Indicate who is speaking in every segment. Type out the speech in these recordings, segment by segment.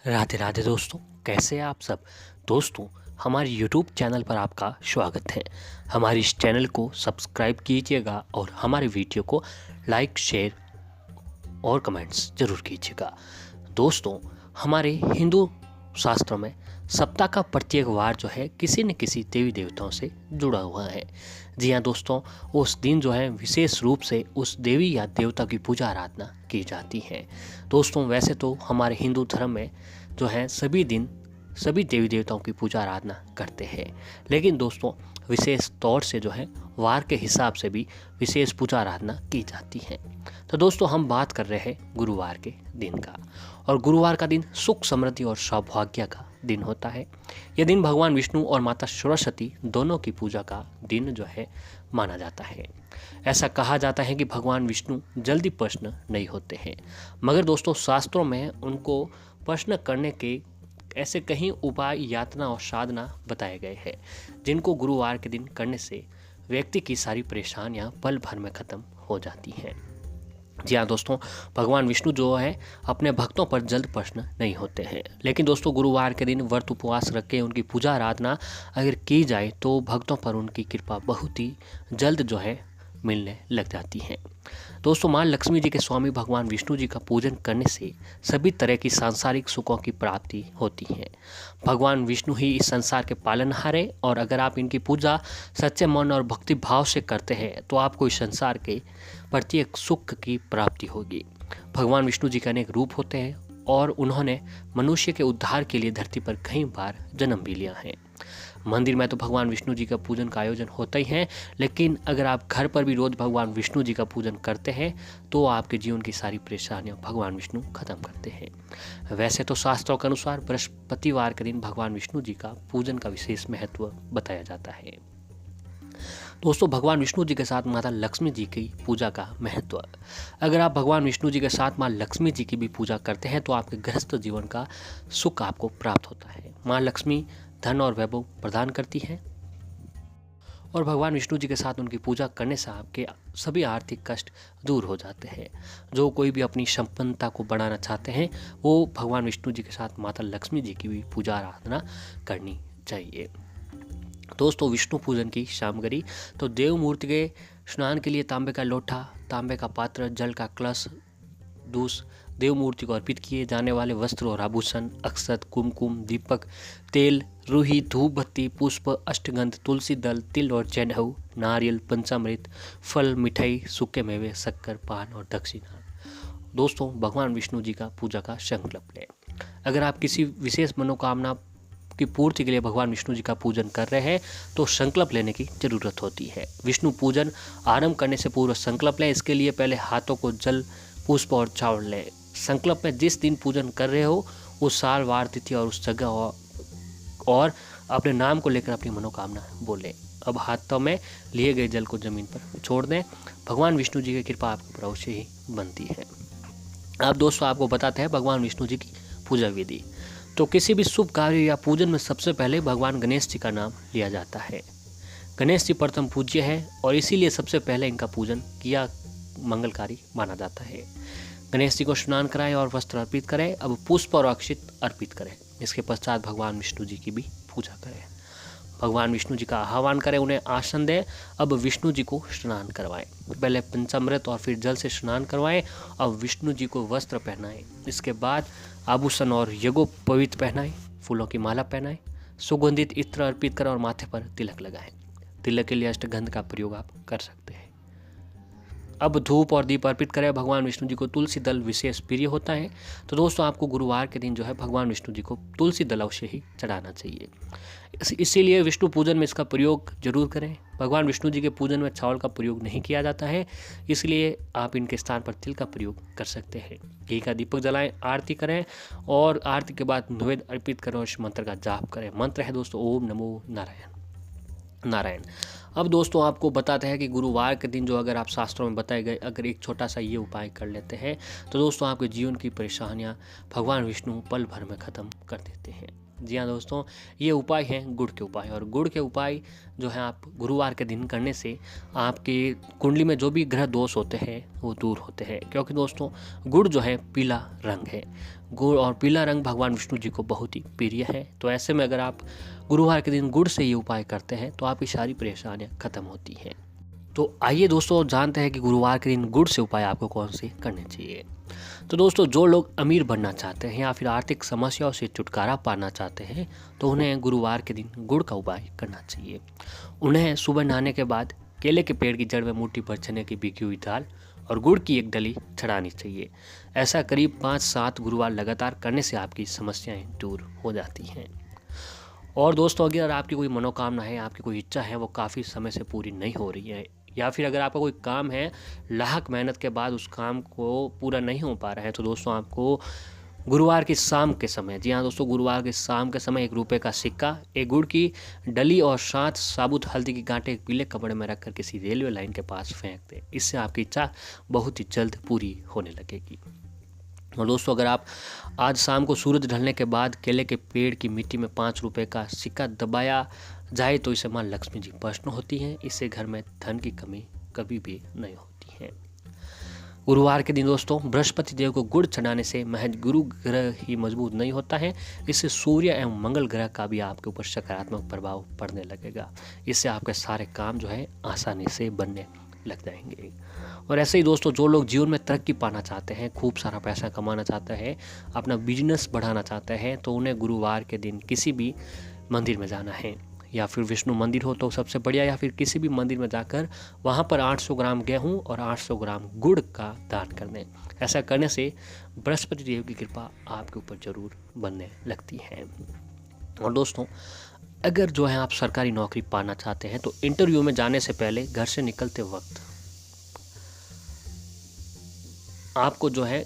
Speaker 1: राधे राधे दोस्तों, कैसे हैं आप सब। दोस्तों, हमारे यूट्यूब चैनल पर आपका स्वागत है। हमारे इस चैनल को सब्सक्राइब कीजिएगा और हमारे वीडियो को लाइक, शेयर और कमेंट्स ज़रूर कीजिएगा। दोस्तों, हमारे हिंदू शास्त्रों में सप्ताह का प्रत्येक वार जो है किसी न किसी देवी देवताओं से जुड़ा हुआ है। जी हाँ दोस्तों, उस दिन जो है विशेष रूप से उस देवी या देवता की पूजा आराधना की जाती है। दोस्तों, वैसे तो हमारे हिंदू धर्म में जो है सभी दिन सभी देवी देवताओं की पूजा आराधना करते हैं, लेकिन दोस्तों विशेष तौर से जो है वार के हिसाब से भी विशेष पूजा आराधना की जाती है। तो दोस्तों, हम बात कर रहे हैं गुरुवार के दिन का, और गुरुवार का दिन सुख, समृद्धि और सौभाग्य का दिन होता है। यह दिन भगवान विष्णु और माता सरस्वती दोनों की पूजा का दिन जो है माना जाता है। ऐसा कहा जाता है कि भगवान विष्णु जल्दी प्रश्न नहीं होते हैं, मगर दोस्तों शास्त्रों में उनको प्रश्न करने के ऐसे कई उपाय, यातना और साधना बताए गए हैं, जिनको गुरुवार के दिन करने से व्यक्ति की सारी परेशानियां पल भर में खत्म हो जाती हैं। जी हाँ दोस्तों, भगवान विष्णु जो है अपने भक्तों पर जल्द प्रश्न नहीं होते हैं, लेकिन दोस्तों गुरुवार के दिन व्रत उपवास रख के उनकी पूजा आराधना अगर की जाए तो भक्तों पर उनकी कृपा बहुत ही जल्द जो है मिलने लग जाती है। दोस्तों, माँ लक्ष्मी जी के स्वामी भगवान विष्णु जी का पूजन करने से सभी तरह की सांसारिक सुखों की प्राप्ति होती है। भगवान विष्णु ही इस संसार के पालनहार है, और अगर आप इनकी पूजा सच्चे मन और भक्ति भाव से करते हैं तो आपको इस संसार के प्रत्येक सुख की प्राप्ति होगी। भगवान विष्णु जी के अनेक रूप होते हैं, और उन्होंने मनुष्य के उद्धार के लिए धरती पर कई बार जन्म भी लिया है। मंदिर में तो भगवान विष्णु जी का पूजन का आयोजन होता ही है, लेकिन अगर आप घर पर भी रोज भगवान विष्णु जी का पूजन करते हैं तो आपके जीवन की सारी परेशानियां भगवान विष्णु खत्म करते हैं। वैसे तो शास्त्रों के अनुसार बृहस्पतिवार के दिन भगवान विष्णु जी का पूजन का विशेष महत्व बताया जाता है। दोस्तों, भगवान विष्णु जी के साथ माता लक्ष्मी जी की पूजा का महत्व। अगर आप भगवान विष्णु जी के साथ माँ लक्ष्मी जी की भी पूजा करते हैं तो आपके गृहस्थ जीवन का सुख आपको प्राप्त होता है। माँ लक्ष्मी धन और वैभव प्रदान करती है, और भगवान विष्णु जी के साथ उनकी पूजा करने से आपके सभी आर्थिक कष्ट दूर हो जाते हैं। जो कोई भी अपनी संपन्नता को बढ़ाना चाहते हैं वो भगवान विष्णु जी के साथ माता लक्ष्मी जी की भी पूजा आराधना करनी चाहिए। दोस्तों, विष्णु पूजन की सामग्री तो देव मूर्ति के स्नान के लिए तांबे का लोटा, तांबे का पात्र, जल का कलश, दूस, देव मूर्ति को अर्पित किए जाने वाले वस्त्र और आभूषण, अक्षत, कुमकुम, दीपक, तेल, रूही, धूप बत्ती, पुष्प, अष्टगंध, तुलसी दल, तिल और जनेऊ, नारियल, पंचामृत, फल, मिठाई, सूखे मेवे, शक्कर, पान और दक्षिणा। दोस्तों, भगवान विष्णु जी का पूजा का संकल्प लें। अगर आप किसी विशेष मनोकामना की पूर्ति के लिए भगवान विष्णु जी का पूजन कर रहे हैं तो संकल्प लेने की जरूरत होती है। विष्णु पूजन आरंभ करने से पूर्व संकल्प लें। इसके लिए पहले हाथों को जल, पुष्प और चावल लें। संकल्प में जिस दिन पूजन कर रहे हो उस साल, वार, तिथि और उस जगह और अपने नाम को लेकर अपनी मनोकामना बोलें। अब हाथों में लिए गए जल को जमीन पर छोड़ दें। भगवान विष्णु जी की कृपा आपके ऊपर अवश्य ही बनती है। अब दोस्तों, आपको बताते हैं भगवान विष्णु जी की पूजा विधि। तो किसी भी शुभ कार्य या पूजन में सबसे पहले भगवान गणेश जी का नाम लिया जाता है। गणेश जी प्रथम पूज्य है और इसीलिए सबसे पहले इनका पूजन किया मंगलकारी माना जाता है। गणेश जी को स्नान कराएं और वस्त्र अर्पित करें। अब पुष्प और अक्षित अर्पित करें। इसके पश्चात भगवान विष्णु जी की भी पूजा करें। भगवान विष्णु जी का आह्वान करें, उन्हें आसन दें। अब विष्णु जी को स्नान करवाएं। पहले पंचामृत और फिर जल से स्नान करवाएं। अब विष्णु जी को वस्त्र पहनाएं। इसके बाद आभूषण और यज्ञोपवीत पहनाएं, फूलों की माला पहनाएं, सुगंधित इत्र अर्पित करें और माथे पर तिलक लगाएं। तिलक के लिए अष्टगंध का प्रयोग आप कर सकते हैं। अब धूप और दीप अर्पित करें। भगवान विष्णु जी को तुलसी दल विशेष प्रिय होता है, तो दोस्तों आपको गुरुवार के दिन जो है भगवान विष्णु जी को तुलसी दल अवश्य ही चढ़ाना चाहिए। इसीलिए विष्णु पूजन में इसका प्रयोग जरूर करें। भगवान विष्णु जी के पूजन में चावल का प्रयोग नहीं किया जाता है, इसलिए आप इनके स्थान पर तिल का प्रयोग कर सकते हैं। घी का दीपक जलाएं, आरती करें और आरती के बाद नैवेद्य अर्पित करें और इस मंत्र का जाप करें। मंत्र है दोस्तों ओम नमो नारायण। अब दोस्तों आपको बताते हैं कि गुरुवार के दिन जो अगर आप शास्त्रों में बताए गए अगर एक छोटा सा ये उपाय कर लेते हैं तो दोस्तों आपके जीवन की परेशानियां भगवान विष्णु पल भर में ख़त्म कर देते हैं। जी हाँ दोस्तों, ये उपाय हैं गुड़ के उपाय। और गुड़ के उपाय जो है आप गुरुवार के दिन करने से आपकी कुंडली में जो भी ग्रह दोष होते हैं वो दूर होते हैं। क्योंकि दोस्तों गुड़ जो है पीला रंग है, गुड़ और पीला रंग भगवान विष्णु जी को बहुत ही प्रिय है। तो ऐसे में अगर आप गुरुवार के दिन गुड़ से ये उपाय करते हैं तो आपकी सारी परेशानियाँ खत्म होती हैं। तो आइए दोस्तों जानते हैं कि गुरुवार के दिन गुड़ से उपाय आपको कौन से करने चाहिए। तो दोस्तों जो लोग अमीर बनना चाहते हैं या फिर आर्थिक समस्याओं से छुटकारा पाना चाहते हैं तो उन्हें गुरुवार के दिन गुड़ का उपाय करना चाहिए। उन्हें सुबह नहाने के बाद केले के पेड़ की जड़ में मुट्ठी भर चने की भिगी हुई दाल और गुड़ की एक डली चढ़ानी चाहिए। ऐसा करीब 5-7 गुरुवार लगातार करने से आपकी समस्याएं दूर हो जाती हैं। और दोस्तों अगर आपकी कोई मनोकामना है, आपकी कोई इच्छा है, वो काफ़ी समय से पूरी नहीं हो रही है, या फिर अगर आपका कोई काम है लाख मेहनत के बाद उस काम को पूरा नहीं हो पा रहा है, तो दोस्तों आपको गुरुवार की शाम के समय, जी हाँ दोस्तों, गुरुवार के शाम के समय 1 रुपये का सिक्का, एक गुड़ की डली और 7 साबुत हल्दी की गांठें एक पीले कपड़े में रखकर किसी रेलवे लाइन के पास फेंक दें। इससे आपकी इच्छा बहुत ही जल्द पूरी होने लगेगी। और दोस्तों अगर आप आज शाम को सूरज ढलने के बाद केले के पेड़ की मिट्टी में 5 रुपये का सिक्का दबाया जाए तो इसे माँ लक्ष्मी जी प्रसन्न होती हैं। इससे घर में धन की कमी कभी भी नहीं होती है। गुरुवार के दिन दोस्तों बृहस्पति देव को गुड़ चढ़ाने से महज गुरु ग्रह ही मजबूत नहीं होता है, इससे सूर्य एवं मंगल ग्रह का भी आपके ऊपर सकारात्मक प्रभाव पड़ने लगेगा। इससे आपके सारे काम जो है आसानी से बनने लग जाएंगे। और ऐसे ही दोस्तों जो लोग जीवन में तरक्की पाना चाहते हैं, खूब सारा पैसा कमाना चाहते हैं, अपना बिजनेस बढ़ाना चाहते हैं, तो उन्हें गुरुवार के दिन किसी भी मंदिर में जाना है, या फिर विष्णु मंदिर हो तो सबसे बढ़िया, या फिर किसी भी मंदिर में जाकर वहाँ पर 800 ग्राम गेहूँ और 800 ग्राम गुड़ का दान कर दें। ऐसा करने से बृहस्पति देव की कृपा आपके ऊपर जरूर बनने लगती है। और दोस्तों अगर जो है आप सरकारी नौकरी पाना चाहते हैं तो इंटरव्यू में जाने से पहले घर से निकलते वक्त आपको जो है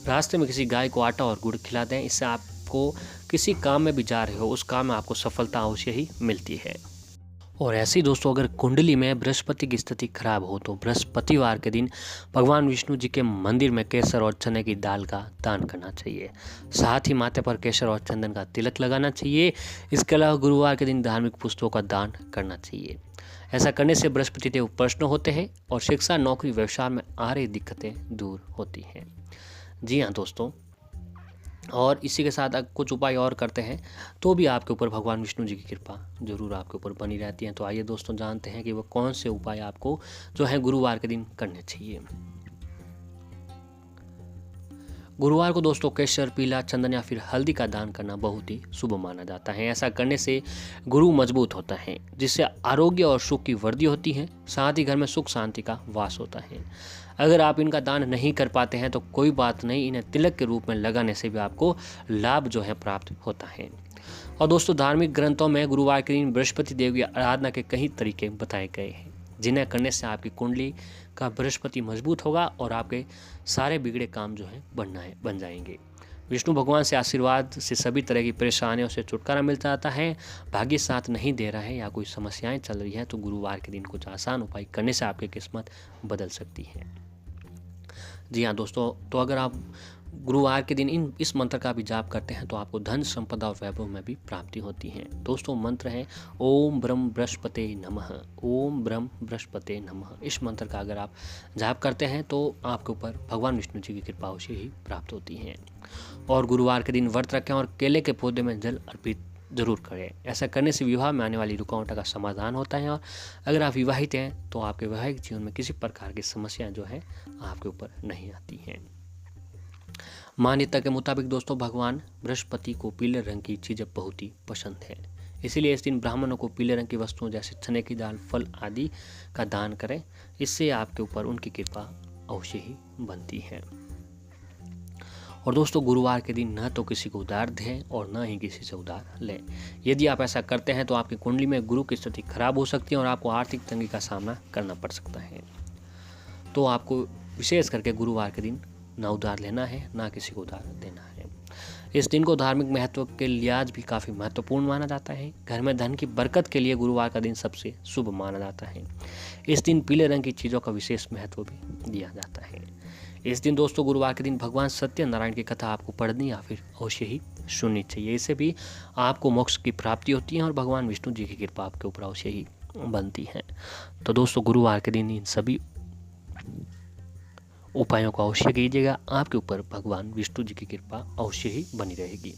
Speaker 1: रास्ते में किसी गाय को आटा और गुड़ खिला दें। इससे आपको किसी काम में भी जा रहे हो उस काम में आपको सफलता अवश्य ही मिलती है। और ऐसे ही दोस्तों अगर कुंडली में बृहस्पति की स्थिति खराब हो तो बृहस्पतिवार के दिन भगवान विष्णु जी के मंदिर में केसर और चने की दाल का दान करना चाहिए। साथ ही माथे पर केसर और चंदन का तिलक लगाना चाहिए। इसके अलावा गुरुवार के दिन धार्मिक पुस्तकों का दान करना चाहिए। ऐसा करने से बृहस्पति देव प्रसन्न होते हैं और शिक्षा, नौकरी, व्यवसाय में आ रही दिक्कतें दूर होती हैं। जी हाँ दोस्तों, और इसी के साथ कुछ उपाय और करते हैं तो भी आपके ऊपर भगवान विष्णु जी की कृपा जरूर आपके ऊपर बनी रहती है। तो आइए दोस्तों जानते हैं कि वो कौन से उपाय आपको जो है गुरुवार के दिन करने चाहिए। गुरुवार को दोस्तों केसर, पीला चंदन या फिर हल्दी का दान करना बहुत ही शुभ माना जाता है। ऐसा करने से गुरु मजबूत होता है, जिससे आरोग्य और सुख की वृद्धि होती है। साथ ही घर में सुख शांति का वास होता है। अगर आप इनका दान नहीं कर पाते हैं तो कोई बात नहीं, इन्हें तिलक के रूप में लगाने से भी आपको लाभ जो है प्राप्त होता है। और दोस्तों धार्मिक ग्रंथों में गुरुवार के दिन बृहस्पति देव की आराधना के कई तरीके बताए गए हैं, जिन्हें करने से आपकी कुंडली का बृहस्पति मजबूत होगा और आपके सारे बिगड़े काम जो है बन जाएंगे। विष्णु भगवान से आशीर्वाद से सभी तरह की परेशानियों से छुटकारा मिल जाता है। भाग्य साथ नहीं दे रहा है या कोई समस्याएं चल रही है तो गुरुवार के दिन कुछ आसान उपाय करने से आपकी किस्मत बदल सकती है। जी हाँ दोस्तों, तो अगर आप गुरुवार के दिन इस मंत्र का भी जाप करते हैं तो आपको धन, संपदा और वैभव में भी प्राप्ति होती है। दोस्तों मंत्र है ओम ब्रह्म बृहस्पते नमः, ओम ब्रह्म बृहस्पते नमः। इस मंत्र का अगर आप जाप करते हैं तो आपके ऊपर भगवान विष्णु जी की कृपा अवश्य ही प्राप्त होती है। और गुरुवार के दिन व्रत रखें और केले के पौधे में जल अर्पित जरूर करें। ऐसा करने से विवाह में आने वाली रुकावटों का समाधान होता है। और अगर आप विवाहित हैं तो आपके वैवाहिक जीवन में किसी प्रकार की समस्याएं जो है आपके ऊपर नहीं आती हैं। मान्यता के मुताबिक दोस्तों भगवान बृहस्पति को पीले रंग की चीज़ें बहुत ही पसंद है, इसीलिए इस दिन ब्राह्मणों को पीले रंग की वस्तुओं जैसे चने की दाल, फल आदि का दान करें। इससे आपके ऊपर उनकी कृपा अवश्य ही बनती है। और दोस्तों गुरुवार के दिन न तो किसी को उधार दें और न ही किसी से उधार लें। यदि आप ऐसा करते हैं तो आपकी कुंडली में गुरु की स्थिति खराब हो सकती है और आपको आर्थिक तंगी का सामना करना पड़ सकता है। तो आपको विशेष करके गुरुवार के दिन ना उधार लेना है, ना किसी को उधार देना है। इस दिन को धार्मिक महत्व के लिहाज भी काफ़ी महत्वपूर्ण माना जाता है। घर में धन की बरकत के लिए गुरुवार का दिन सबसे शुभ माना जाता है। इस दिन पीले रंग की चीज़ों का विशेष महत्व भी दिया जाता है। इस दिन दोस्तों गुरुवार के दिन भगवान सत्यनारायण की कथा आपको पढ़नी या फिर अवश्य ही सुननी चाहिए। इससे भी आपको मोक्ष की प्राप्ति होती है और भगवान विष्णु जी की कृपा आपके ऊपर अवश्य ही बनती है। तो दोस्तों गुरुवार के दिन इन सभी उपायों को अवश्य कीजिएगा, आपके ऊपर भगवान विष्णु जी की कृपा अवश्य ही बनी रहेगी।